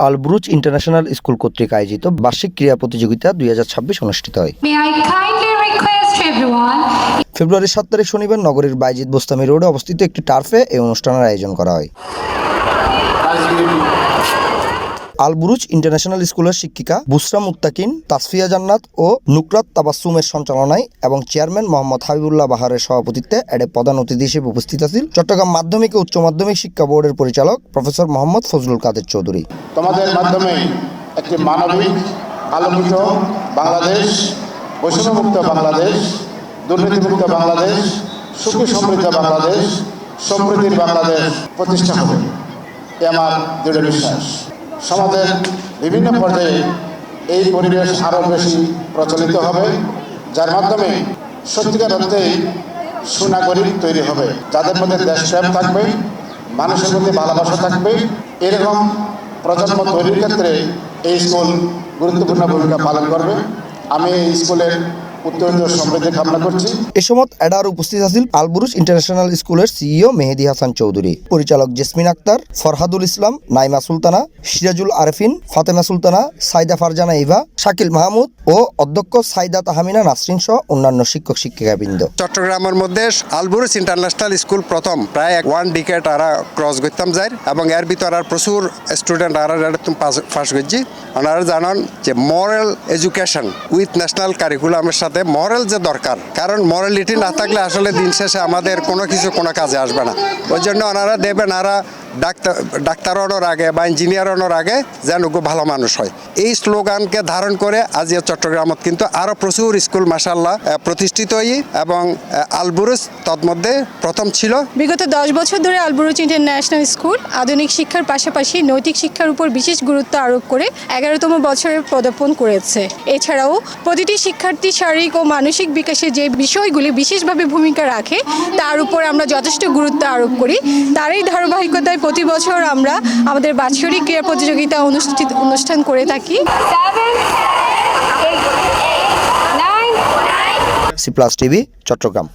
আল Buruj international school কর্তৃক আয়োজিত বার্ষিক ক্রীড়া প্রতিযোগিতা 2026 অনুষ্ঠিত হয়। ফেব্রুয়ারি 7 তারিখ শনিবার নগরীর বাইজিদ বোস্তামি রোডে অবস্থিত একটি টার্ফে এই অনুষ্ঠানের আয়োজন করা হয়। আল বুরুজ ইন্টারন্যাশনাল স্কুলের শিক্ষিকা বুসরা মুত্তাকিন, তাসফিয়া জান্নাত ও নুকরাত তাবাসসুমের সঞ্চালনায় এবং চেয়ারম্যান মোহাম্মদ হাবিবুল্লাহ বাহারের সভাপতিত্বে এতে প্রধান অতিথি হিসেবে উপস্থিত আছেন চট্টগ্রাম মাধ্যমিক ও উচ্চ মাধ্যমিক শিক্ষা বোর্ডের পরিচালক প্রফেসর মোহাম্মদ ফজলুল কাদের চৌধুরী। তোমাদের মাধ্যমে একটি মানবিক, আলোকিত বাংলাদেশ, বৈষম্যমুক্ত বাংলাদেশ, দুর্নীতিমুক্ত বাংলাদেশ, সুখী সমৃদ্ধ বাংলাদেশ, সমৃদ্ধির বাংলাদেশ প্রতিষ্ঠা হবে, এ আমার দৃঢ় বিশ্বাস। সমাজের বিভিন্ন পর্যায়ে এই পরিবেশ আরও বেশি প্রচলিত হবে, যার মাধ্যমে সত্যিকার অর্থেই সুনাগরিক তৈরি হবে, যাদের মধ্যে দেশপ্রেম থাকবে, মানুষের মধ্যে ভালোবাসা থাকবে। এরকম প্রজন্ম তৈরির ক্ষেত্রে এই স্কুল গুরুত্বপূর্ণ ভূমিকা পালন করবে। আমি এই স্কুলের উত্তরোত্তর সমৃদ্ধি কামনা করছি। এ সময় এডার উপস্থিত আছেন আল বুরুজ ইন্টারন্যাশনাল স্কুলের সিইও মেহেদি হাসান চৌধুরী, পরিচালক জেসমিন আক্তার, ফরহাদুল ইসলাম, নাইমা সুলতানা, সিরাজুল আরেফিন, ফাতেমা সুলতানা, সাইদা ফারজানা ইভা, শাকিল মাহমুদ ও অধ্যক্ষ সাইদা তাহমিনা নাসরিন সহ অন্যান্য শিক্ষক শিক্ষিকাবৃন্দ। চট্টগ্রামের মধ্যে আল বুরুজ ইন্টারন্যাশনাল স্কুল প্রথম প্রায় 1 ডিকেড আরা ক্রস করতাম যায় এবং এর ভিতর আর প্রচুর স্টুডেন্ট আরা পাস করছি। ওনারা জানান যে মরাল এডুকেশন উইথ ন্যাশনাল কারিকুলামের সাথে মরাল যে দরকার, কারণ মরালিটি না থাকলে আসলে দিন শেষে আমাদের কোনো কিছু কোনো কাজে আসবে না। ওই জন্য ওনারা দেবেন আরা ডাক্তার হওয়ার আগে বা ইঞ্জিনিয়ার হওয়ার আগে যেন ভালো মানুষ হয়, এই স্লোগানকে ধারণ করে আজ চট্টগ্রামত কিন্তু আরও প্রচুর স্কুল মাশাআল্লাহ প্রতিষ্ঠিত হই এবং আল বুরুজ তন্মধ্যে প্রথম ছিল। বিগত 10 বছর ধরে আল বুরুজ ইন্টারন্যাশনাল স্কুল আধুনিক শিক্ষার পাশাপাশি নৈতিক শিক্ষার উপর বিশেষ গুরুত্ব আরোপ করে 11তম বছরে পদার্পণ করেছে। এছাড়াও প্রতিটি শিক্ষার্থী শারীরিক ও মানসিক বিকাশে যে বিষয়গুলি বিশেষভাবে ভূমিকা রাখে তার উপর আমরা যথেষ্ট গুরুত্ব আরোপ করি। তারই ধারাবাহিকতায় প্রতি বছর আমরা আমাদের বাৎসরিক ক্রীড়া প্রতিযোগিতা অনুষ্ঠান করে থাকি। C plus TV, Chittagong.